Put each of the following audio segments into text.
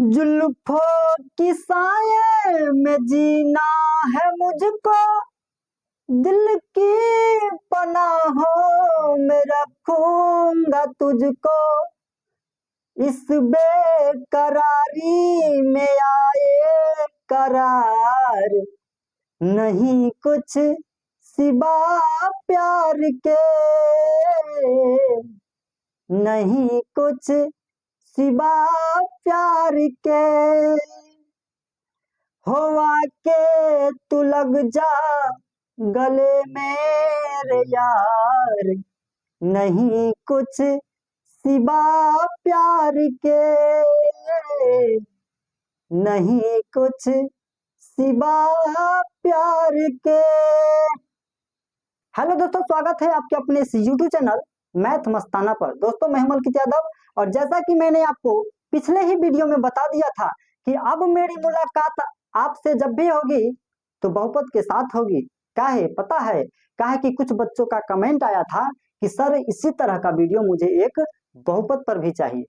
जुल्फों की साये में जीना है मुझको, दिल की पनाहों में रखूंगा तुझको। इस बेकरारी में आए करार, नहीं कुछ सिवा प्यार के, नहीं कुछ सिवा प्यार के। होवा के तू लग जा गले मेरे यार, नहीं कुछ सिवा प्यार के, नहीं कुछ सिवा प्यार के। हेलो दोस्तों, स्वागत है आपके अपने इस YouTube चैनल मैथ मस्ताना पर। दोस्तों, मैं मलकित यादव, और जैसा कि मैंने आपको पिछले ही वीडियो में बता दिया था कि अब मेरी मुलाकात आपसे जब भी होगी तो बहुपद के साथ होगी। काहे पता है? काहे कि कुछ बच्चों का कमेंट आया था कि सर इसी तरह का वीडियो मुझे एक बहुपद पर भी चाहिए।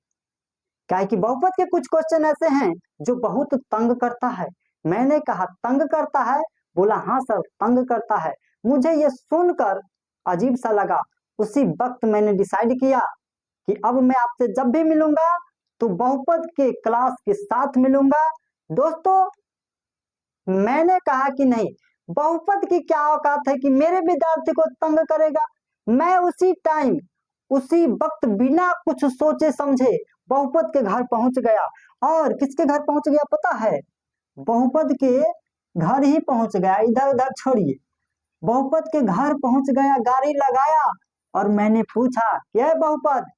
काहे कि बहुपद के कुछ क्वेश्चन ऐसे हैं जो बहुत तंग करता है। मैंने कहा तंग करता है, बोला हाँ सर तंग करता है। मुझे ये सुनकर अजीब सा लगा। उसी वक्त मैंने डिसाइड किया कि अब मैं आपसे जब भी मिलूंगा तो बहुपद के क्लास के साथ मिलूंगा। दोस्तों, मैंने कहा कि नहीं, बहुपद की क्या औकात है कि मेरे विद्यार्थी को तंग करेगा। मैं उसी टाइम उसी वक्त बिना कुछ सोचे समझे बहुपद के घर पहुंच गया। और किसके घर पहुंच गया पता है? बहुपद के घर ही पहुंच गया, इधर उधर छोड़िए। बहुपद के घर पहुंच गया, गाड़ी लगाया और मैंने पूछा ये बहुपद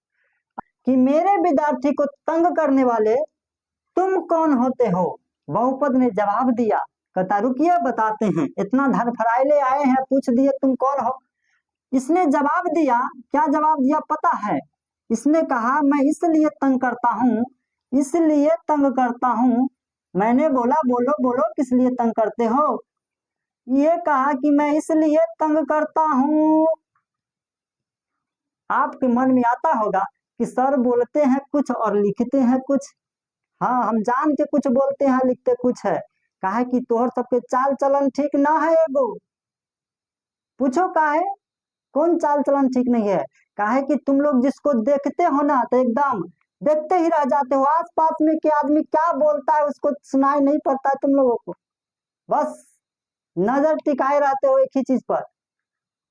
कि मेरे विद्यार्थी को तंग करने वाले तुम कौन होते हो? बहुपद ने जवाब दिया, कहता रुकिए बताते हैं, इतना धरफड़ाइले आए हैं, पूछ दिए तुम कौन हो। इसने जवाब दिया, क्या जवाब दिया पता है? इसने कहा मैं इसलिए तंग करता हूँ, इसलिए तंग करता हूँ। मैंने बोला बोलो बोलो किस लिए तंग करते हो? ये कहा कि मैं इसलिए तंग करता हूँ। आपके मन में आता होगा कि सर बोलते हैं कुछ और लिखते हैं कुछ। हाँ, हम जान के कुछ बोलते हैं लिखते कुछ है। काहे कि तोहर सबके चाल चलन ठीक ना है। एगो पूछो काहे? कौन चाल चलन ठीक नहीं है? काहे कि तुम लोग जिसको देखते हो ना तो एकदम देखते ही रह जाते हो। आस पास में के आदमी क्या बोलता है उसको सुनाई नहीं पड़ता है तुम लोगों को। बस नजर टिकाए रहते हो एक ही चीज पर।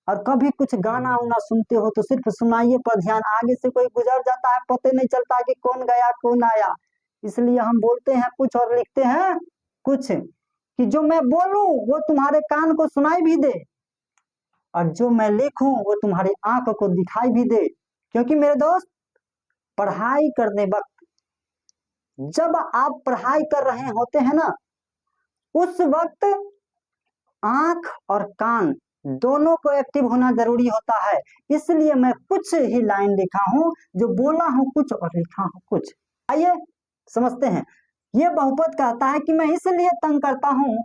और कभी कुछ गाना उना सुनते हो तो सिर्फ सुनाइए पर ध्यान, आगे से कोई गुजर जाता है पता नहीं चलता कि कौन गया कौन आया। इसलिए हम बोलते हैं कुछ और लिखते हैं कुछ, कि जो मैं बोलूं वो तुम्हारे कान को सुनाई भी दे और जो मैं लिखूं वो तुम्हारी आंख को दिखाई भी दे। क्योंकि मेरे दोस्त, पढ़ाई करने वक्त जब आप पढ़ाई कर रहे होते हैं ना, उस वक्त आंख और कान दोनों को एक्टिव होना जरूरी होता है। इसलिए मैं कुछ ही लाइन लिखा हूं, जो बोला हूं कुछ और लिखा हूं कुछ। आइए समझते हैं। ये बहुपद कहता है कि मैं इसलिए तंग करता हूं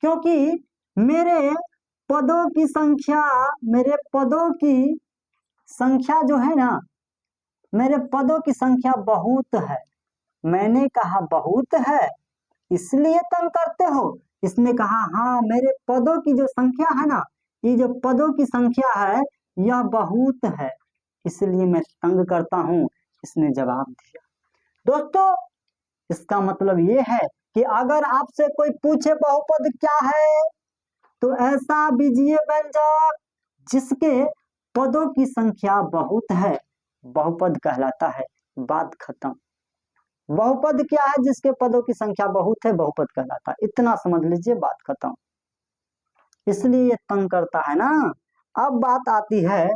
क्योंकि मेरे पदों की संख्या, मेरे पदों की संख्या जो है ना, मेरे पदों की संख्या बहुत है। मैंने कहा बहुत है इसलिए तंग करते हो? इसने कहा हाँ, मेरे पदों की जो संख्या है ना, ये जो पदों की संख्या है यह बहुत है, इसलिए मैं तंग करता हूं। इसने जवाब दिया। दोस्तों, इसका मतलब ये है कि अगर आपसे कोई पूछे बहुपद क्या है तो ऐसा बीजिए व्यंजक जिसके पदों की संख्या बहुत है, बहुपद कहलाता है। बात खत्म। बहुपद क्या है? जिसके पदों की संख्या बहुत है, बहुपद कहलाता है। इतना समझ लीजिए, बात खत्म। इसलिए तंग करता है ना। अब बात आती है,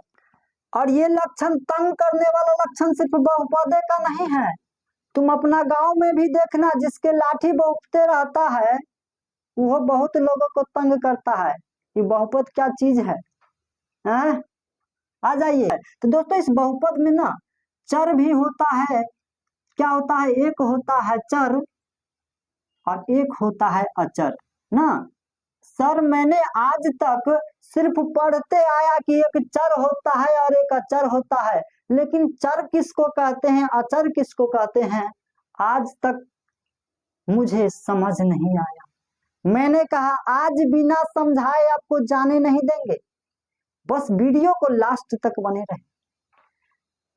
और ये लक्षण, तंग करने वाला लक्षण सिर्फ बहुपद का नहीं है। तुम अपना गांव में भी देखना, जिसके लाठी बहुपते रहता है वो बहुत लोगों को तंग करता है। ये बहुपद क्या चीज है? आ जाइए। तो दोस्तों, इस बहुपद में ना चर भी होता है। क्या होता है? एक होता है चर और एक होता है अचर ना। सर मैंने आज तक सिर्फ पढ़ते आया कि एक चर होता है और एक अचर होता है, लेकिन चर किसको कहते हैं, अचर किसको कहते हैं, आज तक मुझे समझ नहीं आया। मैंने कहा आज बिना समझाए आपको जाने नहीं देंगे, बस वीडियो को लास्ट तक बने रहे।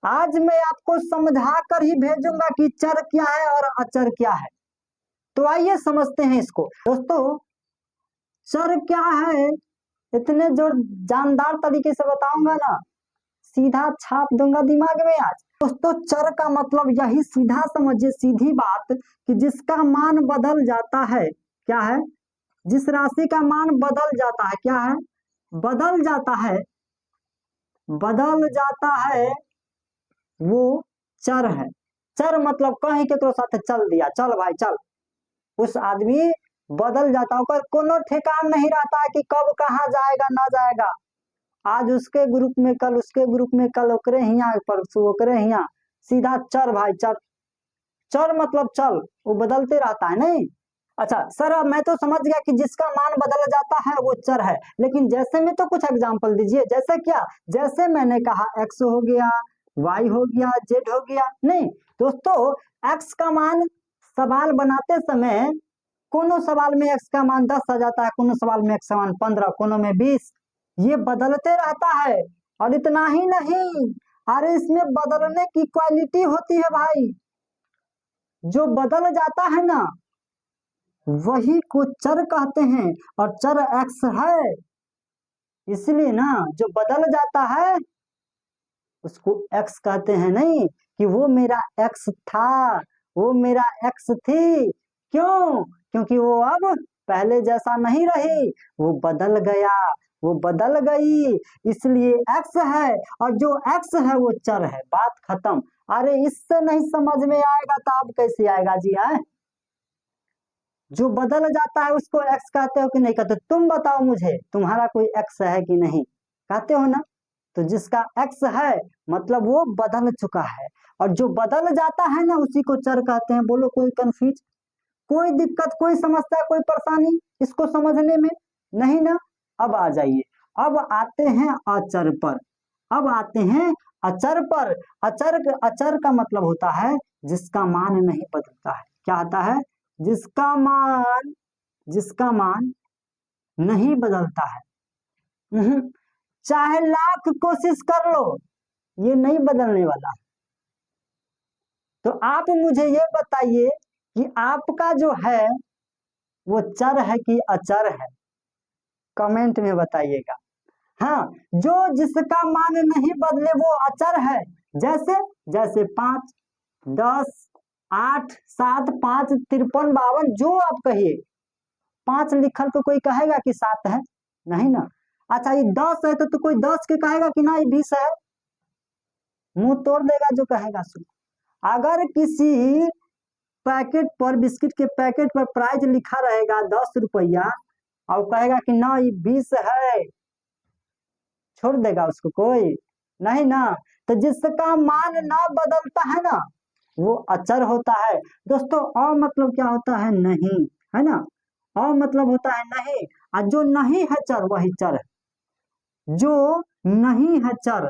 आज मैं आपको समझा कर ही भेजूंगा कि चर क्या है और अचर क्या है। तो आइए समझते हैं इसको। दोस्तों चर क्या है, इतने जो जानदार तरीके से बताऊंगा ना, सीधा छाप दूंगा दिमाग में आज। दोस्तों चर का मतलब यही, सीधा समझिए, सीधी बात, कि जिसका मान बदल जाता है। क्या है? जिस राशि का मान बदल जाता है, क्या है? बदल जाता है, बदल जाता है, वो चर है। चर मतलब कहीं के तो साथ चल दिया, चल भाई चल, उस आदमी बदल जाता है, कोनो ठेकान नहीं रहता है कि कब कहाँ जाएगा ना जाएगा। आज उसके ग्रुप में, कल उसके ग्रुप में, कल ओकरे हिया, परसों ओकरे हिया, सीधा चर भाई चर। चर मतलब चल, वो बदलते रहता है। नहीं अच्छा सर, अब मैं तो समझ गया कि जिसका मान बदल जाता है वो चर है, लेकिन जैसे में तो कुछ एग्जांपल दीजिए। जैसे क्या? जैसे मैंने कहा एक्स हो गया, वाई हो गया, जेड हो गया। नहीं दोस्तों, एक्स का मान सवाल बनाते समय कोनो सवाल में एक्स का मान 10 आ जाता है, कोनो सवाल में एक्स का मान 15, कोनो में 20, ये बदलते रहता है। और इतना ही नहीं, अरे इसमें बदलने की क्वालिटी होती है भाई। जो बदल जाता है ना, वही को चर कहते हैं, और चर एक्स है। इसलिए ना, जो बदल जाता है उसको एक्स कहते हैं। नहीं कि वो मेरा एक्स था, वो मेरा एक्स थी। क्यों? क्योंकि वो अब पहले जैसा नहीं रही, वो बदल गया, वो बदल गई, इसलिए एक्स है। और जो एक्स है वो चर है, बात खत्म। अरे इससे नहीं समझ में आएगा तो अब कैसे आएगा जी? है जो बदल जाता है उसको एक्स कहते हो कि नहीं कहते? तुम बताओ मुझे, तुम्हारा कोई एक्स है कि नहीं? कहते हो ना? तो जिसका एक्स है मतलब वो बदल चुका है, और जो बदल जाता है ना उसी को चर कहते हैं। बोलो कोई कंफ्यूज, कोई दिक्कत, कोई समस्या, कोई परेशानी इसको समझने में? नहीं ना? अब आ जाइए, अब आते हैं अचर पर। अब आते हैं अचर पर। अचर का मतलब होता है जिसका मान नहीं बदलता है। क्या आता है? जिसका मान नहीं बदलता है। चाहे लाख कोशिश कर लो, ये नहीं बदलने वाला। तो आप मुझे ये बताइए कि आपका जो है वो चर है कि अचर है? कमेंट में बताइएगा। हाँ, जो जिसका मान नहीं बदले वो अचर है। जैसे जैसे 5, 10, 8, 7, 5, 53, 52, जो आप कहिए। 5 लिखल तो कोई कहेगा कि 7 है? नहीं ना। अच्छा ये 10 है तो कोई 10 के कहेगा कि ना ये 20 है? मुंह तोड़ देगा जो कहेगा। सुन, अगर किसी पैकेट पर, बिस्किट के पैकेट पर प्राइस लिखा रहेगा 10 रुपया, और कहेगा कि ना ये 20 है, छोड़ देगा उसको कोई? नहीं ना। तो जिसका मान ना बदलता है ना वो अचर होता है। दोस्तों अ मतलब क्या होता है? नहीं, है ना? अ मतलब होता है नहीं, और जो नहीं है चर वही चर है। जो नहीं है चर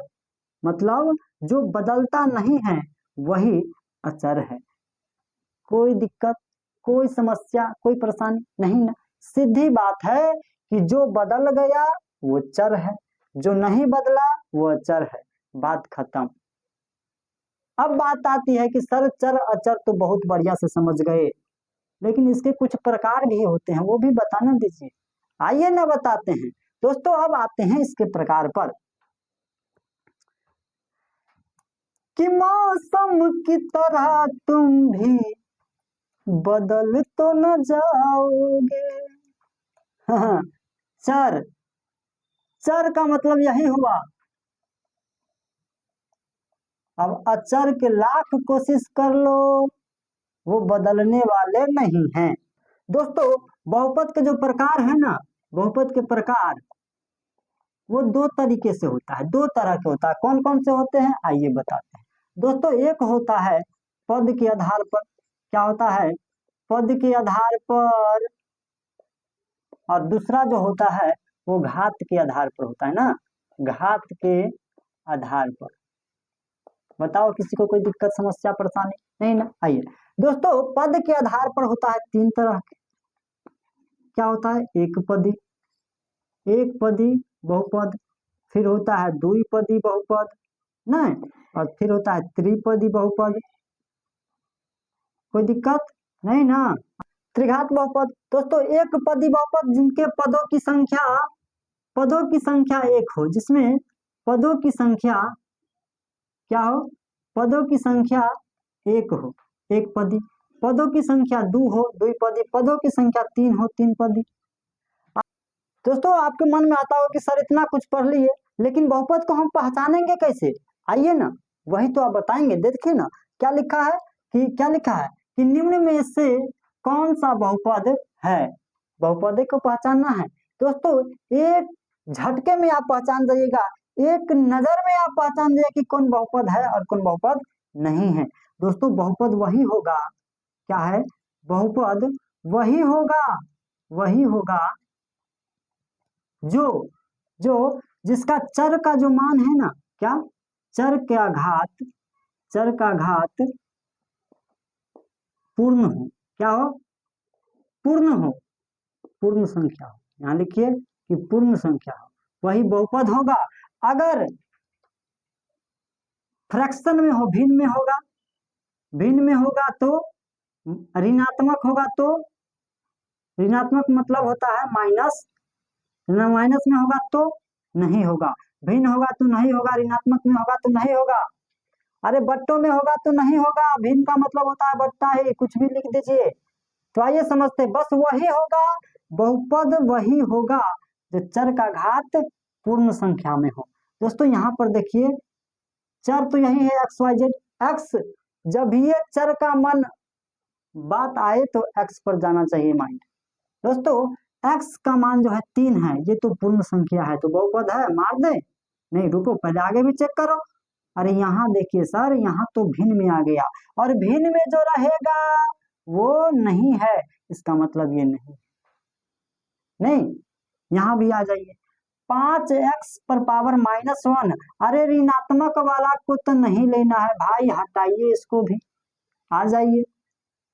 मतलब जो बदलता नहीं है वही अचर है। कोई दिक्कत, कोई समस्या, कोई परेशानी नहीं ना? सीधी बात है कि जो बदल गया वो चर है, जो नहीं बदला वो अचर है, बात खत्म। अब बात आती है कि सर चर अचर तो बहुत बढ़िया से समझ गए, लेकिन इसके कुछ प्रकार भी होते हैं, वो भी बताना दीजिए। आइए ना बताते हैं। दोस्तों अब आते हैं इसके प्रकार पर, कि मौसम की तरह तुम भी बदल तो न जाओगे। हाँ, चर, चर का मतलब यही हुआ। अब अचर के लाख कोशिश कर लो, वो बदलने वाले नहीं हैं। दोस्तों बहुपद के जो प्रकार है ना, बहुपद के प्रकार वो 2 तरीके से होता है, 2 तरह के होता है। कौन कौन से होते हैं आइए बताते हैं। दोस्तों एक होता है पद के आधार पर। क्या होता है? पद के आधार पर। और दूसरा जो होता है वो घात के आधार पर होता है ना, घात के आधार पर। बताओ किसी को कोई दिक्कत, समस्या, परेशानी? नहीं ना? आइए दोस्तों पद के आधार पर होता है तीन तरह के, क्या होता है, एक पदी बहुपद, फिर होता है द्विपदी बहुपद, नहीं, और फिर होता है त्रिपदी बहुपद। कोई दिक्कत नहीं ना। त्रिघात बहुपद, दोस्तों एक पदी बहुपद जिनके पदों की संख्या एक हो, जिसमें पदों की संख्या क्या हो, पदों की संख्या एक हो, एक पदी, पदों की संख्या दो हो, द्विपदी, पदों की संख्या तीन हो, तीन पदी। दोस्तों आपके मन में आता हो कि सर इतना कुछ पढ़ लिए, लेकिन बहुपद को हम पहचानेंगे कैसे? आइए ना, वही तो आप बताएंगे। देखिए ना क्या लिखा है, कि निम्न में से कौन सा बहुपद है, बहुपद को पहचानना है। दोस्तों एक झटके में आप पहचान जाइएगा, एक नजर में आप पहचान जाइए कि कौन बहुपद है और कौन बहुपद नहीं है। दोस्तों बहुपद वही होगा, क्या है, बहुपद वही होगा जो जो जिसका चर का जो मान है ना, क्या, चर का घात पूर्ण हो, क्या हो, पूर्ण संख्या हो। यहाँ लिखिए कि पूर्ण संख्या हो, वही बहुपद होगा। अगर फ्रैक्शन में हो, भिन्न में होगा तो ऋणात्मक होगा, तो ऋणात्मक मतलब होता है माइनस, माइनस में होगा तो नहीं होगा, भिन्न होगा तो नहीं होगा, ऋणात्मक में होगा तो नहीं होगा, अरे बट्टों में होगा तो नहीं होगा, भिन्न का मतलब होता है बट्टा ही, कुछ भी लिख दीजिए। तो आइए समझते, बस वही होगा, बहुपद वही होगा जो चर का घात पूर्ण संख्या में हो। दोस्तों यहाँ पर देखिए, चर तो यही है एक्स वाई जेड, एक्स, जब भी ये चर का मन बात आए तो एक्स पर जाना चाहिए माइंड। दोस्तों एक्स का मान जो है 3 है, ये तो पूर्ण संख्या है, तो बहुपद है, मार दे, नहीं रुको पहले आगे भी चेक करो। अरे यहाँ देखिए सर, यहाँ तो भिन्न में आ गया, और भिन्न में जो रहेगा वो नहीं है, इसका मतलब ये नहीं, यहाँ भी आ जाइए, 5x पर पावर -1, अरे ऋणात्मक वाला को तो नहीं लेना है भाई, हटाइए इसको भी, आ जाइए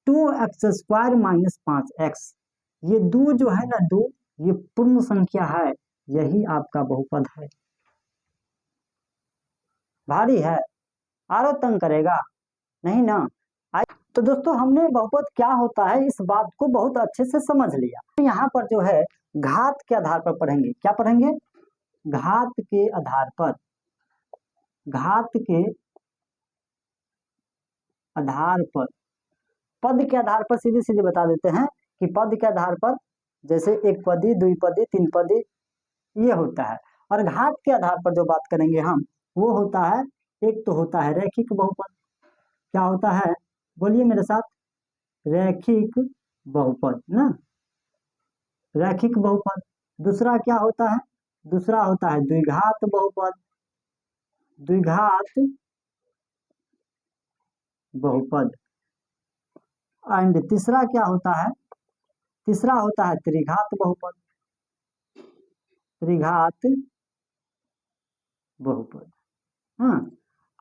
2x² - 5x, ये दो जो है ना, दो ये पूर्ण संख्या है, यही आपका बहुपद है। भारी है, आरो तंग करेगा नहीं ना। तो दोस्तों हमने बहुपद क्या होता है इस बात को बहुत अच्छे से समझ लिया। यहाँ पर जो है घात के आधार पर पढ़ेंगे, क्या पढ़ेंगे, घात के आधार पर, पद के आधार पर सीधे सीधे बता देते हैं कि पद के आधार पर जैसे एक पदी, द्विपदी, तीन पदी ये होता है, और घात के आधार पर जो बात करेंगे हम, वो होता है, एक तो होता है रैखिक बहुपद, क्या होता है, बोलिए मेरे साथ, रैखिक बहुपद ना, रैखिक बहुपद। दूसरा क्या होता है, दूसरा होता है द्विघात बहुपद, एंड तीसरा क्या होता है, तीसरा होता है त्रिघात बहुपद, हाँ।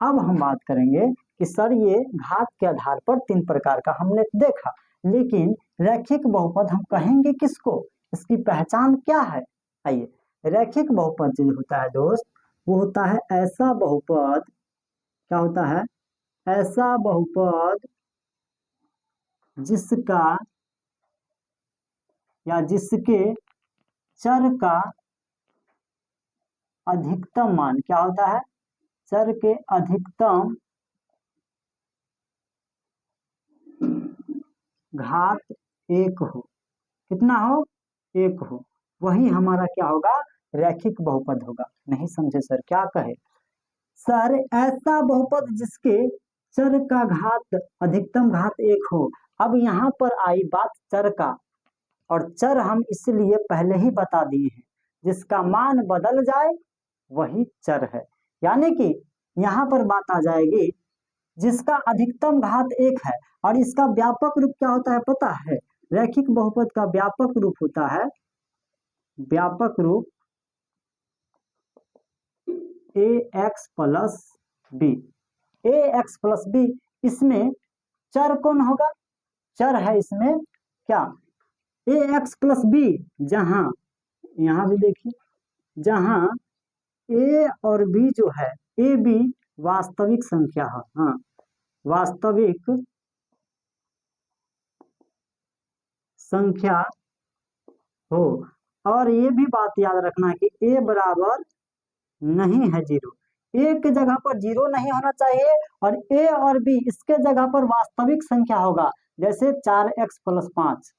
अब हम बात करेंगे कि सर ये घात के आधार पर 3 प्रकार का हमने देखा, लेकिन रैखिक बहुपद हम कहेंगे किसको, इसकी पहचान क्या है। आइए, रैखिक बहुपद जो होता है दोस्त, वो होता है ऐसा बहुपद, क्या होता है, ऐसा बहुपद जिसका या जिसके चर का अधिकतम मान क्या होता है, चर के अधिकतम घात 1 हो, कितना हो, 1 हो, वही हमारा क्या होगा, रैखिक बहुपद होगा। नहीं समझे सर, क्या कहे, सर ऐसा बहुपद जिसके चर का घात अधिकतम घात 1 हो। अब यहाँ पर आई बात चर का, और चर हम इसलिए पहले ही बता दिए हैं, जिसका मान बदल जाए वही चर है, यानी कि यहाँ पर बात आ जाएगी जिसका अधिकतम घात 1 है, और इसका व्यापक रूप क्या होता है पता है, रैखिक बहुपद का व्यापक रूप होता है, व्यापक रूप ax + b, ax + b, इसमें चर कौन होगा? चर है इसमें क्या? ए एक्स प्लस बी, जहां यहां भी देखिए, जहां ए और बी जो है, ए बी वास्तविक संख्या है, हाँ वास्तविक संख्या हो। और ये भी बात याद रखना कि ए बराबर नहीं है जीरो, ए के जगह पर जीरो नहीं होना चाहिए, और ए और बी इसके जगह पर वास्तविक संख्या होगा। जैसे 4x+5,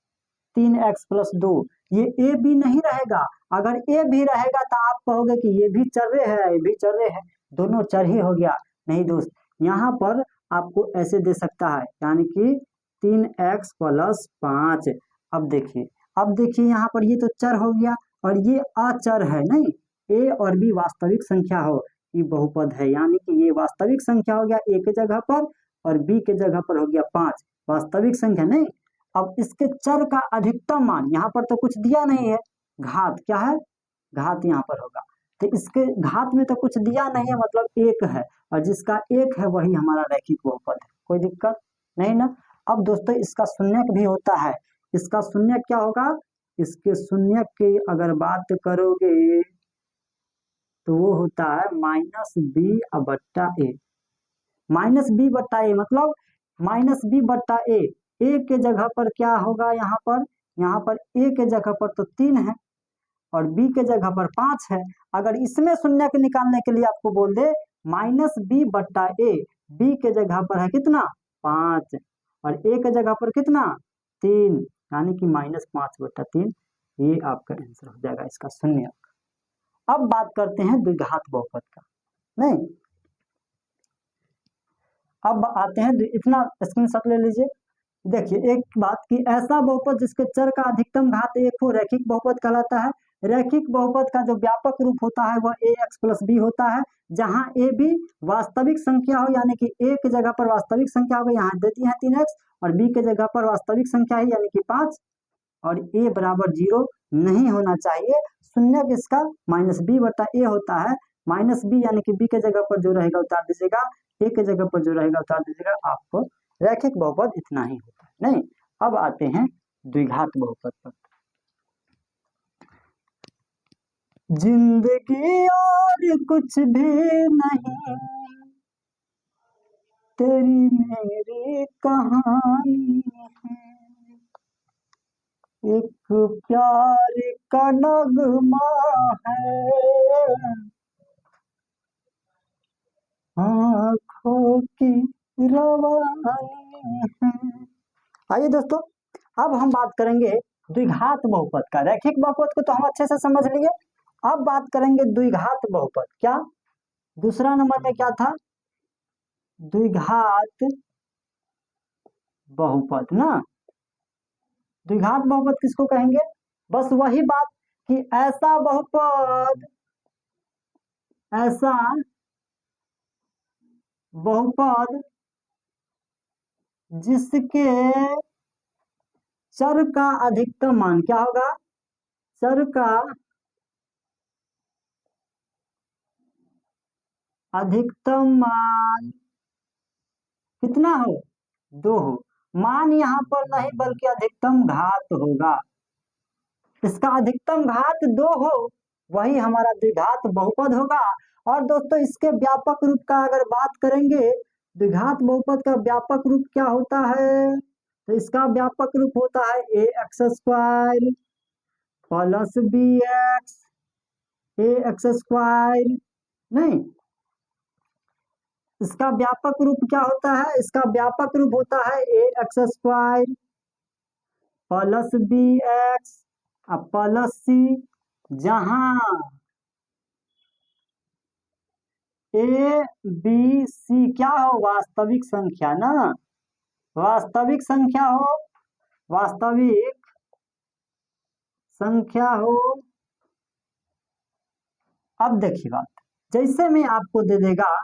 3x+2, ये ए बी नहीं रहेगा। अगर ए भी रहेगा तो आप कहोगे कि ये भी चर्रे है, ये भी चर्रे है, दोनों चर ही हो गया। नहीं दोस्त, यहाँ पर आपको ऐसे दे सकता है, यानी कि 3x+5। अब देखिए यहाँ पर ये तो चर हो गया और ये अचर है, नहीं ए और बी वास्तविक संख्या हो, ये बहुपद है, यानी कि ये वास्तविक संख्या हो गया ए के जगह पर, और बी के जगह पर हो गया 5, वास्तविक संख्या नहीं। अब इसके चर का अधिकतम मान, यहाँ पर तो कुछ दिया नहीं है, घात क्या है, घात यहाँ पर होगा, तो इसके घात में तो कुछ दिया नहीं है, मतलब एक है, और जिसका एक है वही हमारा रैखिक बहुपद है, कोई दिक्कत नहीं ना। अब दोस्तों इसका शून्यक भी होता है, इसका शून्यक क्या होगा? इसके शून्यक की अगर बात करोगे तो वो होता है -b/a, -b/a मतलब -b/a। ए के जगह पर क्या होगा यहाँ पर ए के जगह पर तो 3 है और बी के जगह पर 5 है। अगर इसमें शून्यक निकालने के लिए आपको बोल दे -b/a, बी के जगह पर है कितना 5 और ए के जगह पर कितना 3, यानी कि -5/3, ये आपका आंसर हो जाएगा इसका शून्यक। अब बात करते हैं द्विघात बहुपद का, नहीं अब आते हैं, इतना स्क्रीनशॉट ले लीजिए। देखिए एक बात कि ऐसा बहुपद जिसके चर का अधिकतम घात 1 हो रैखिक बहुपद कहलाता है। रैखिक बहुपद का जो व्यापक रूप होता है वह ax+b होता है, जहां ए बी वास्तविक संख्या हो, यानी कि ए की जगह पर वास्तविक संख्या हो, यहाँ दे दी है 3x, और बी के जगह पर वास्तविक संख्या है यानी कि 5, और ए बराबर 0 नहीं होना चाहिए। शून्यक इसका -b/a होता है, -b यानी कि बी के जगह पर जो रहेगा उतार दीजिएगा, ए के जगह पर जो रहेगा उतार दीजिएगा, आपको रैखिक बहुपद इतना ही होता है, नहीं। अब आते हैं द्विघात बहुपद पर। जिंदगी और कुछ भी नहीं, तेरी मेरी कहानी है, एक प्यार का नगमा है, आँखों की रवानी है। आइए दोस्तों, अब हम बात करेंगे द्विघात बहुपद का। रैखिक बहुपद को तो हम अच्छे से समझ लिए, अब बात करेंगे द्विघात बहुपद। क्या दूसरा नंबर में क्या था? द्विघात बहुपद ना। द्विघात बहुपद किसको कहेंगे? बस वही बात कि ऐसा बहुपद जिसके चर का अधिकतम मान क्या होगा? चर का अधिकतम मान कितना हो? 2 हो। मान यहाँ पर नहीं बल्कि अधिकतम घात होगा, इसका अधिकतम घात 2 हो, वही हमारा द्विघात बहुपद होगा। और दोस्तों इसके व्यापक रूप का अगर बात करेंगे, द्विघात बहुपद का व्यापक रूप क्या होता है? तो इसका व्यापक रूप होता है ax² प्लस bx, नहीं, इसका व्यापक रूप क्या होता है? इसका व्यापक रूप होता है ax² plus bx plus c, जहां ए बी सी क्या हो? वास्तविक संख्या ना, वास्तविक संख्या हो, वास्तविक संख्या हो। अब देखिए बात, जैसे मैं आपको दे देगा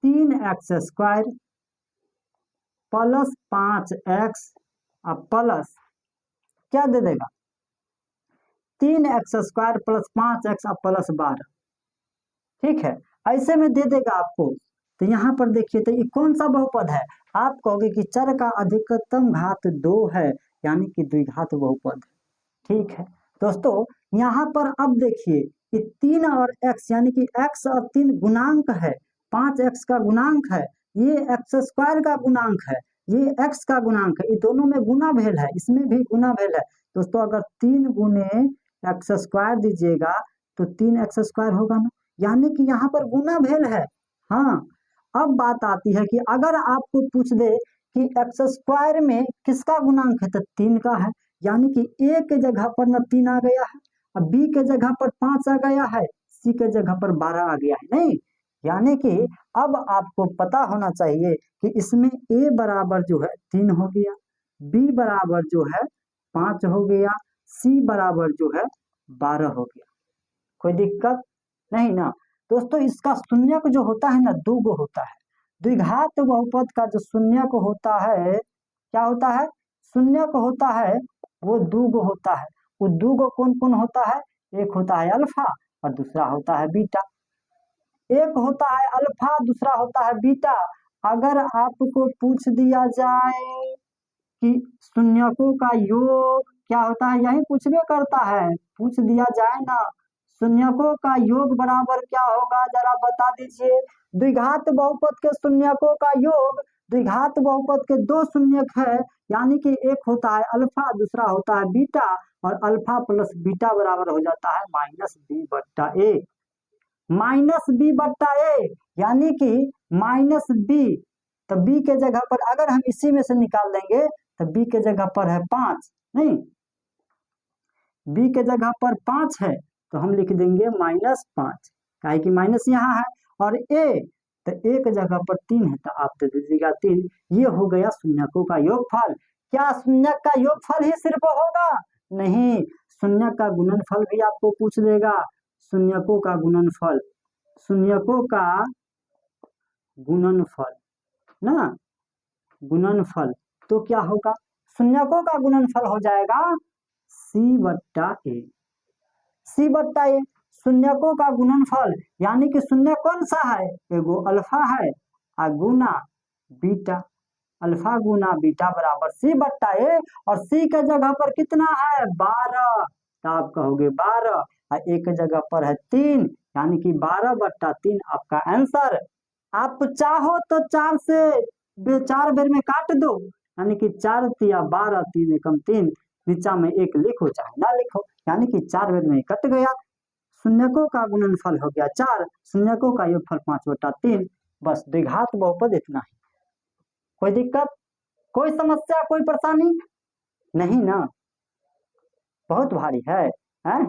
3x² प्लस 5x प्लस क्या दे देगा? 3x² प्लस 5x प्लस 12, ठीक है, ऐसे में दे देगा आपको तो यहाँ पर देखिए तो ये कौन सा बहुपद है? आप कहोगे कि चर का अधिकतम घात 2 है, यानी कि द्विघात बहुपद। ठीक है दोस्तों, यहाँ पर अब देखिए कि 3 और x यानी कि x और 3 गुणांक है, 5x का गुणांक है, ये x स्क्वायर का गुणांक है, ये x का गुणांक है, ये दोनों में गुना भेल है, इसमें भी गुना भेल है। दोस्तों अगर 3 गुने एक्स स्क्वायर दीजिएगा तो 3x स्क्वायर होगा ना, यानी कि यहाँ पर गुना भेल है। हाँ, अब बात आती है कि अगर आपको पूछ दे कि एक्स स्क्वायर में किसका गुणांक है, तो 3 का है, यानी कि ए के जगह पर न 3 आ गया है, अब बी के जगह पर 5 आ गया है, सी के जगह पर 12 आ गया है, नहीं, यानी कि अब आपको पता होना चाहिए कि इसमें ए बराबर जो है 3 हो गया, बी बराबर जो है 5 हो गया, सी बराबर जो है 12 हो गया। कोई दिक्कत नहीं ना दोस्तों। इसका शून्यक जो होता है ना, 2 गो होता है। द्विघात बहुपद का जो शून्यक होता है, क्या होता है? शून्यक होता है वो 2 गो होता है। वो 2 गो कौन कौन होता है? एक होता है अल्फा और दूसरा होता है बीटा। एक होता है अल्फा, दूसरा होता है बीटा। अगर आपको पूछ दिया जाए कि शून्यकों का योग क्या होता है, यही पूछबे करता है, पूछ दिया जाए ना शून्यकों का योग बराबर क्या होगा, जरा बता दीजिए। द्विघात बहुपद के शून्यकों का योग, द्विघात बहुपद के 2 शून्यक है, यानी कि एक होता है अल्फा, दूसरा होता है बीटा, और अल्फा प्लस बीटा बराबर हो जाता है -b/a। -b/a यानी कि -b, तो b के जगह पर अगर हम इसी में से निकाल देंगे तो b के जगह पर है 5, नहीं, b के जगह पर 5 है तो हम लिख देंगे -5, काहे कि माइनस यहाँ है, और a तो a के जगह पर 3 है तो आप दे दीजिएगा 3। ये हो गया शून्यकों का योगफल। क्या शून्यक का योगफल ही सिर्फ होगा? नहीं, शून्यक का गुणनफल भी आपको पूछ देगा। शून्यकों का गुणनफल, शून्यकों का गुणनफल ना, गुणनफल तो क्या होगा? शून्यकों का गुणनफल हो जाएगा c/a। c/a शून्यकों का गुणनफल, यानी कि शून्य कौन सा है? एगो अल्फा है और गुना बीटा, अल्फा गुना बीटा बराबर c/a, और c के जगह पर कितना है? 12, तो आप कहोगे 12, और एक जगह पर है 3, यानी कि 12/3 आपका आंसर। आप चाहो तो 4 से 4 बेर में काट दो, यानी कि 4 तिया 12, 3 एकम 3, नीचा में 1 लिखो चाहे ना लिखो, यानी कि 4 बेर में कट गया। शून्यकों का गुणनफल हो गया 4, शून्यकों का योगफल 5/3। बस द्विघात बहुपद इतना ही। कोई दिक्कत, कोई समस्या, कोई परेशानी नहीं ना? बहुत भारी है, हैं?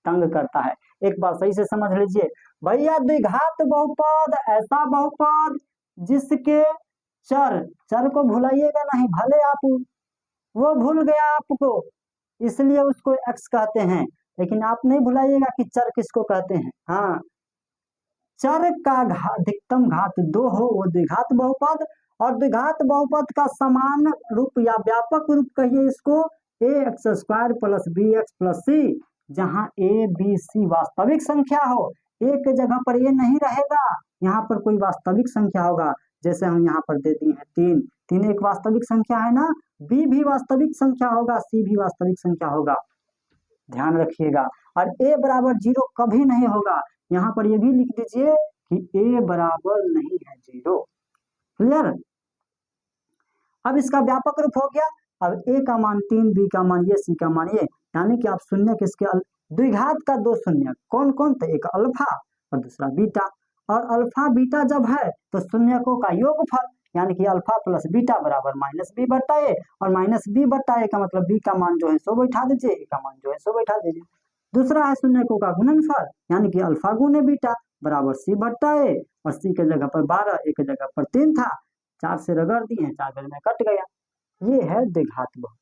तंग करता है। एक बार सही से समझ लीजिए भैया, द्विघात बहुपद ऐसा बहुपद जिसके चर, चर को भुलाइएगा नहीं, भले आप वो भूल गया आपको इसलिए उसको x कहते हैं, लेकिन आप नहीं भुलाइएगा कि चर किसको कहते हैं। हाँ, चर का अधिकतम घात 2 हो वो द्विघात बहुपद, और द्विघात बहुपद का समान रूप या व्यापक रूप कहिए इसको ax² + bx + c, जहां a b c वास्तविक संख्या हो। a के जगह पर ये नहीं रहेगा, यहाँ पर कोई वास्तविक संख्या होगा, जैसे हम यहाँ पर दे दिए हैं 3, 3 एक वास्तविक संख्या है ना, b भी वास्तविक संख्या होगा, c भी वास्तविक संख्या होगा, ध्यान रखिएगा। और a बराबर 0 कभी नहीं होगा, यहाँ पर ये भी लिख दीजिए कि a बराबर नहीं है 0। क्लियर? अब इसका व्यापक रूप हो गया। अब a का मान 3, b का मान ये, c का मान ये, यानी कि आप शून्य किसके, द्विघात का 2 शून्य कौन कौन थे? एक अल्फा और दूसरा बीटा, और अल्फा बीटा जब है तो शून्यकों का योगफल, यानी कि अल्फा प्लस बीटा बराबर -b/a, और -b/a का मतलब b का मान जो है 100 बैठा दीजिए, a का मान जो है 100 बैठा दीजिए। दूसरा है शून्यकों का गुणनफल, यानी कि अल्फा गुने बीटा बराबर c/a, और c के जगह पर 12, a के जगह पर 3 था, 4 से रगड़ दिए, 4 बेर में कट गया। ये है द्विघात बहुपद।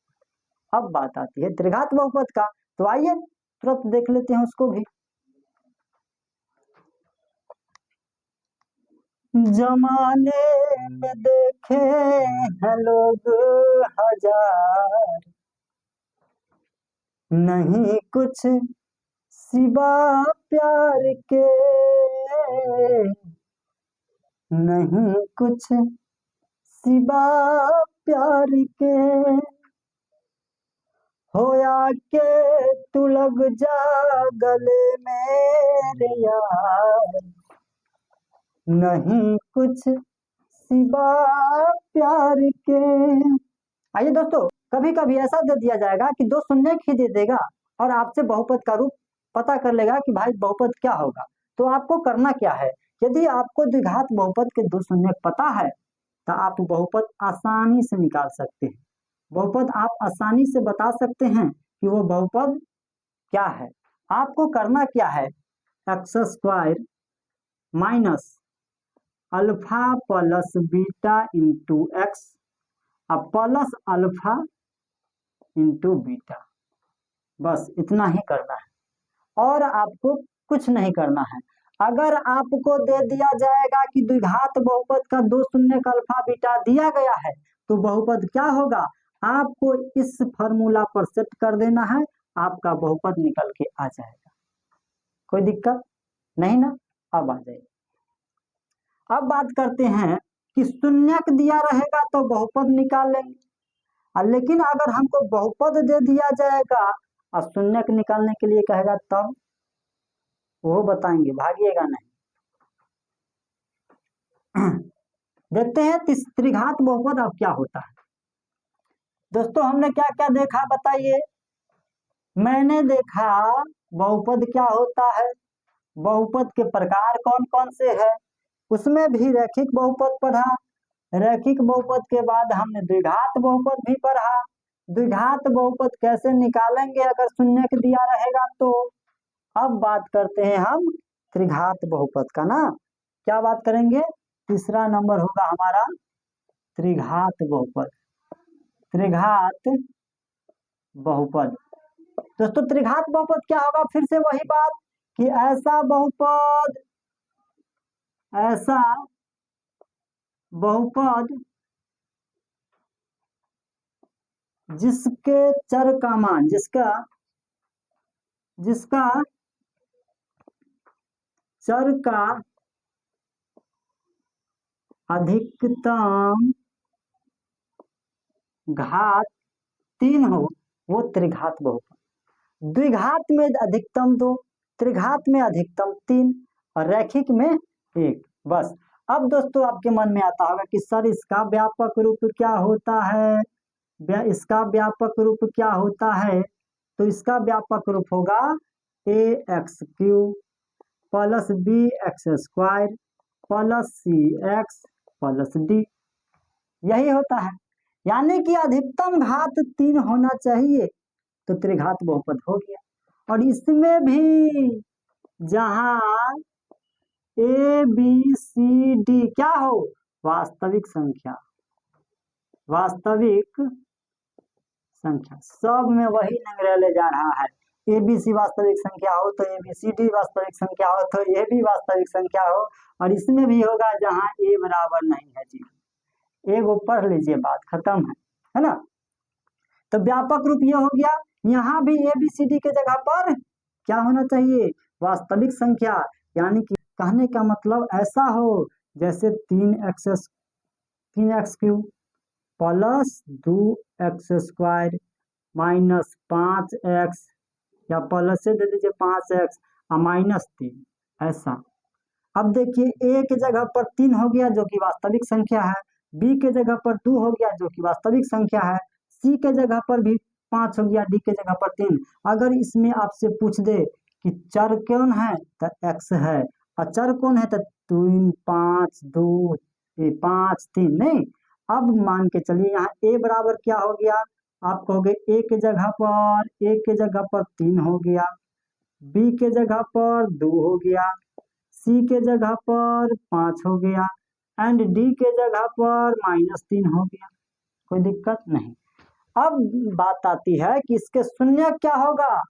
अब बात आती है त्रिघात बहुपद का, तो आइए तुरंत देख लेते हैं उसको भी। जमाने में देखे हैं लोग हजार, नहीं कुछ सिवा प्यार के, नहीं कुछ सिवा प्यार के, होया के तू लग जा गले मेरे यार, नहीं कुछ सिवा प्यार के। आइए दोस्तों, कभी कभी ऐसा दे दिया जाएगा कि दो शून्य ही दे देगा और आपसे बहुपद का रूप पता कर लेगा कि भाई बहुपद क्या होगा। तो आपको करना क्या है, यदि आपको द्विघात बहुपद के दो शून्य पता है तो आप बहुपद आसानी से निकाल सकते हैं। बहुपद आप आसानी से बता सकते हैं कि वो बहुपद क्या है। आपको करना क्या है, x square minus alpha plus beta into x अब प्लस अल्फा इंटू बीटा, बस इतना ही करना है और आपको कुछ नहीं करना है। अगर आपको दे दिया जाएगा कि द्विघात बहुपद का दो शून्य का अल्फा बीटा दिया गया है तो बहुपद क्या होगा, आपको इस फॉर्मूला पर सेट कर देना है, आपका बहुपद निकल के आ जाएगा। कोई दिक्कत नहीं ना, अब आ जाएगी। अब बात करते हैं कि शून्यक दिया रहेगा तो बहुपद निकाल लेंगे, लेकिन अगर हमको बहुपद दे दिया जाएगा और शून्यक निकालने के लिए कहेगा तब वो बताएंगे, भागिएगा नहीं। देखते हैं त्रिघात बहुपद अब क्या होता है। दोस्तों हमने क्या क्या देखा बताइए। मैंने देखा बहुपद क्या होता है, बहुपद के प्रकार कौन कौन से हैं, उसमें भी रैखिक बहुपद पढ़ा। रैखिक बहुपद के बाद हमने द्विघात बहुपद भी पढ़ा। द्विघात बहुपद कैसे निकालेंगे अगर शून्यक दिया रहेगा तो। अब बात करते हैं हम त्रिघात बहुपद का ना, क्या बात करेंगे, तीसरा नंबर होगा हमारा त्रिघात बहुपद। त्रिघात बहुपद दोस्तों, त्रिघात बहुपद क्या होगा, फिर से वही बात कि ऐसा बहुपद जिसके चर का मान जिसका चर का अधिकतम घात 3 हो वो त्रिघात बहुपद। द्विघात में अधिकतम 2, त्रिघात में अधिकतम 3 और रैखिक में 1। बस अब दोस्तों आपके मन में आता होगा कि सर इसका व्यापक रूप क्या होता है, इसका व्यापक रूप क्या होता है। तो इसका व्यापक रूप होगा a x cube plus b x square plus c x plus d, यही होता है। यानी कि अधिकतम घात 3 होना चाहिए तो त्रिघात बहुपद हो गया। और इसमें भी जहां ए बी सी डी क्या हो, वास्तविक संख्या सब में वही नंगरेले जा रहा है। ए बी सी वास्तविक संख्या हो तो ए बी सी डी वास्तविक संख्या हो तो ए भी वास्तविक संख्या हो। और इसमें भी होगा जहां ए बराबर नहीं है जी, एगो पढ़ लीजिए, बात खत्म है ना। तो व्यापक रूप ये हो गया, यहाँ भी ए बी सी डी के जगह पर क्या होना चाहिए, वास्तविक संख्या। यानी कि कहने का मतलब ऐसा हो जैसे 3x cube plus 2x square minus 5x, या प्लस से दे दीजिए 5x और माइनस 3, ऐसा। अब देखिए ए के जगह पर 3 हो गया जो कि वास्तविक संख्या है, बी के जगह पर 2 हो गया जो कि वास्तविक संख्या है, सी के जगह पर भी 5 हो गया, डी के जगह पर 3। अगर इसमें आपसे पूछ दे कि चर कौन है तो एक्स है, और चर कौन है तो 3 5 2 5 3 नहीं। अब मान के चलिए यहाँ ए बराबर क्या हो गया, आप कहोगे ए के जगह पर 3 हो गया, बी के जगह पर 2 हो गया, सी के जगह पर 5 हो गया एंड डी के जगह पर -3 हो गया, कोई दिक्कत नहीं। अब बात आती है कि इसके शून्य क्या होगा,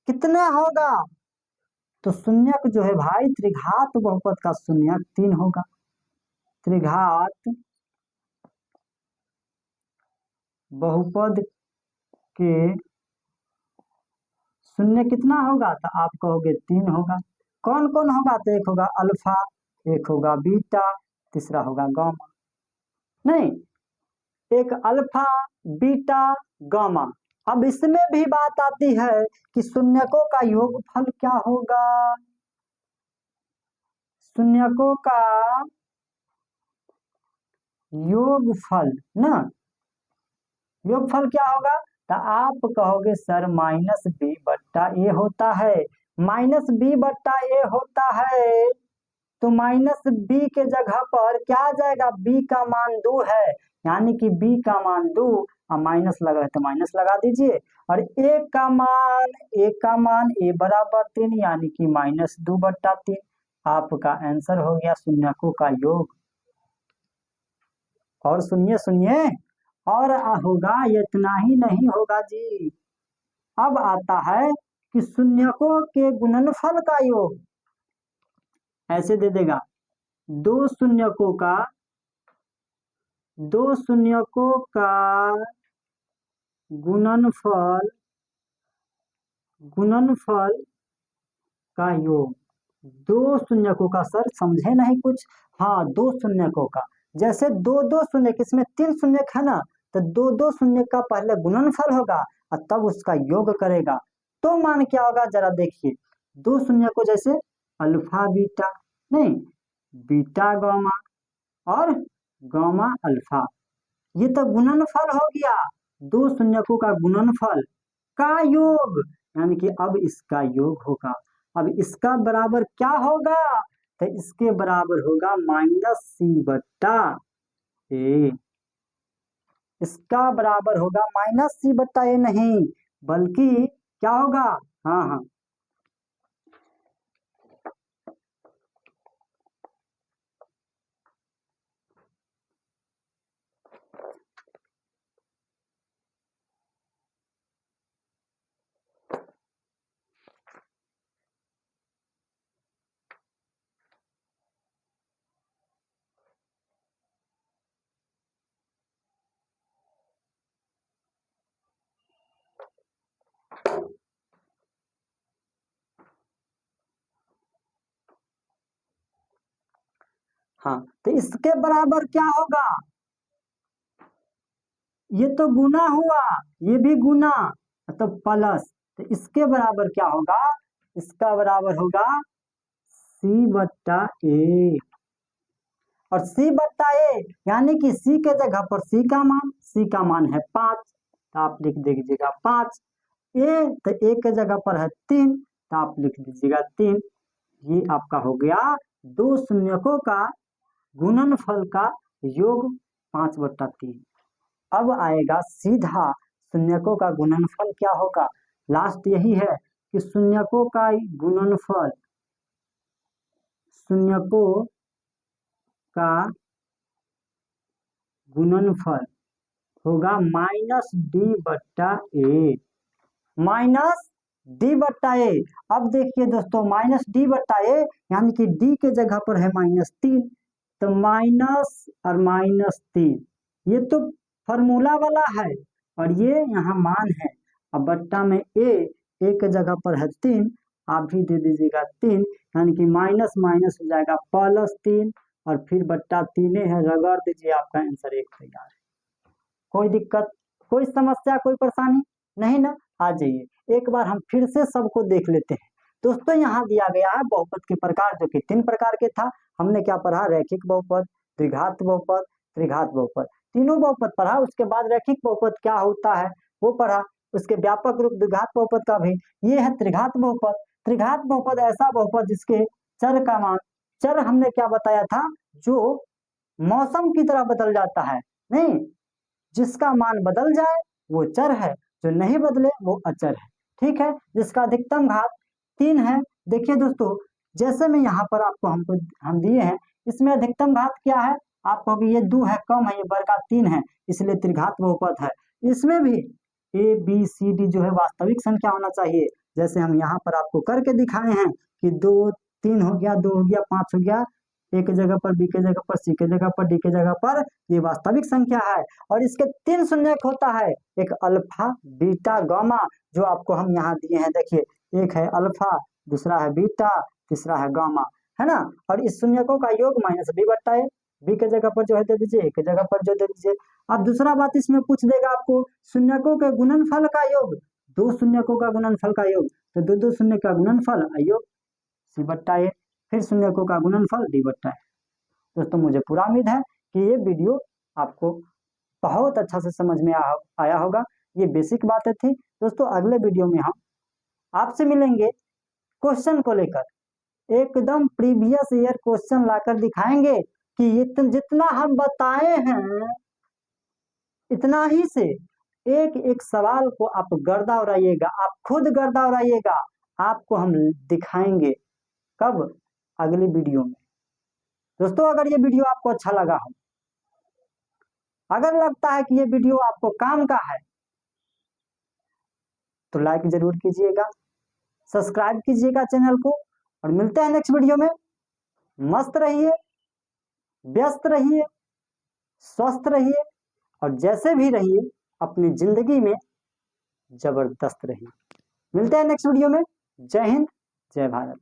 कितना होगा। तो शून्यक जो है भाई त्रिघात बहुपद का शून्यक 3 होगा। त्रिघात बहुपद के शून्य कितना होगा तो आप कहोगे 3 होगा। कौन कौन होगा तो एक होगा अल्फा एक होगा बीटा, तीसरा होगा गामा। नहीं, एक अल्फा, बीटा, गामा। अब इसमें भी बात आती है कि शून्यकों का योगफल क्या होगा। शून्यकों का योगफल ना, योगफल क्या होगा? तो आप कहोगे सर माइनस बी बट्टा ए होता है, माइनस बी बट्टा ए होता है, तो माइनस बी के जगह पर क्या आ जाएगा? बी का मान 2 है, यानी कि बी का मान 2, और माइनस लगा है तो माइनस लगा दीजिए। और ए का मान ए बराबर 3, यानी कि माइनस 2 बट्टा 3। आपका आंसर हो गया शून्यकों का योग। और सुनिए सुनिए, और होगा, ये इतना ही नहीं होगा जी। अब आता है कि शून्यकों के गुणनफल का योग। ऐसे दे देगा, दो शून्यकों का गुणनफल का योग। दो शून्यकों का, सर समझे नहीं कुछ? हाँ, दो शून्यकों का, जैसे दो दो शून्य, इसमें 3 शून्यक है ना, तो दो दो शून्य का पहले गुणनफल होगा और तब उसका योग करेगा, तो मान क्या होगा जरा देखिए। दो शून्य को जैसे अल्फा बीटा, नहीं बीटा गामा और गामा अल्फा, ये तो गुणनफल हो गया। दो शून्यकों का गुणनफल का योग, यानी कि अब इसका योग होगा। अब इसका बराबर क्या होगा? तो इसके बराबर होगा माइनस सी बट्टा ए। इसका बराबर होगा माइनस सी बट्टा ए, नहीं बल्कि क्या होगा? हाँ हाँ, हाँ, तो इसके बराबर क्या होगा? ये तो गुना हुआ, ये भी गुना, तो प्लस, तो इसके बराबर क्या होगा? इसका बराबर होगा सी बट्टा ए। और सी बट्टा ए, यानी कि सी के जगह पर सी का मान है 5, तो आप लिख दीजिएगा 5। ए, तो ए के जगह पर है 3, तो आप लिख दीजिएगा 3। ये आपका हो गया दो शून्यकों का गुणनफल का योग 5/3। अब आएगा सीधा शून्यकों का गुणनफल क्या होगा। लास्ट यही है कि शून्यकों का गुणनफल, शून्यकों का गुणनफल होगा माइनस डी बट्टा ए, माइनस डी बट्टा ए। अब देखिए दोस्तों, माइनस डी बट्टा ए, यानी कि डी के जगह पर है -3, तो माइनस और -3, ये तो फॉर्मूला वाला है और ये यहाँ मान है। अब बट्टा में ए के जगह पर है 3, आप भी दे दीजिएगा 3, यानी कि माइनस माइनस हो जाएगा +3, और फिर बट्टा 3 है, रगड़ दीजिए, आपका आंसर 1 तैयार है। कोई दिक्कत, कोई समस्या, कोई परेशानी नहीं ना? आ जाइए, एक बार हम फिर से सबको देख लेते हैं। दोस्तों यहाँ दिया गया है बहुपद के प्रकार, जो कि 3 प्रकार के था। हमने क्या पढ़ा? रैखिक बहुपद, द्विघात बहुपद, त्रिघात बहुपद, तीनों बहुपद पढ़ा। उसके बाद रैखिक बहुपद क्या होता है वो पढ़ा, उसके व्यापक रूप द्विघात बहुपद का भी। ये है त्रिघात बहुपद। त्रिघात बहुपद ऐसा बहुपद जिसके चर का मान, चर हमने क्या बताया था, जो मौसम की तरह बदल जाता है, नहीं, जिसका मान बदल जाए वो चर है, जो नहीं बदले वो अचर है। ठीक है, जिसका अधिकतम घात 3 है। देखिए दोस्तों, जैसे में यहाँ पर आपको हम दिए हैं, इसमें अधिकतम घात क्या है? आपको भी ये 2 है, कम है, ये वर्गा 3 है, इसलिए त्रिघात बहुपद है। इसमें भी ए बी सी डी जो है वास्तविक संख्या होना चाहिए, जैसे हम यहाँ पर आपको करके दिखाए हैं कि 2 3 हो गया, 2 हो गया, 5 हो गया, ए के जगह पर, बी के जगह पर, सी के जगह पर, डी के जगह पर, ये वास्तविक संख्या है। और इसके 3 शून्यक होता है, एक अल्फा, बीटा, गामा, जो आपको हम यहाँ दिए हैं। देखिए, एक है अल्फा, दूसरा है बीटा, तीसरा है गामा, है ना। और इस शून्यकों का योग माइनस बी बट्टा ए, बी के जगह पर जो है दे दीजिए, ए के जगह पर जो दे दीजिए। अब दूसरा बात इसमें पूछ देगा आपको शून्यकों के गुणनफल का योग, दो शून्यकों का गुणनफल का योग, तो दो दो शून्य का गुणनफल योग सी बट्टा ए, फिर शून्यकों का गुणनफल डी बट्टा ए। दोस्तों मुझे पूरा उम्मीद है कि ये वीडियो आपको बहुत अच्छा से समझ में आया होगा। ये बेसिक बातें थी दोस्तों। अगले वीडियो में हम आपसे मिलेंगे क्वेश्चन को लेकर, एकदम प्रीवियस ईयर क्वेश्चन लाकर दिखाएंगे कि जितना हम बताए हैं इतना ही से एक एक सवाल को आप गर्दा उड़ाइएगा, आप खुद गर्दा उड़ाइएगा, आपको हम दिखाएंगे कब, अगली वीडियो में। दोस्तों अगर ये वीडियो आपको अच्छा लगा हो, अगर लगता है कि ये वीडियो आपको काम का है, तो लाइक जरूर कीजिएगा, सब्सक्राइब कीजिएगा चैनल को, और मिलते हैं नेक्स्ट वीडियो में। मस्त रहिए, व्यस्त रहिए, स्वस्थ रहिए, और जैसे भी रहिए अपनी जिंदगी में जबरदस्त रहिए। मिलते हैं नेक्स्ट वीडियो में। जय हिंद, जय भारत।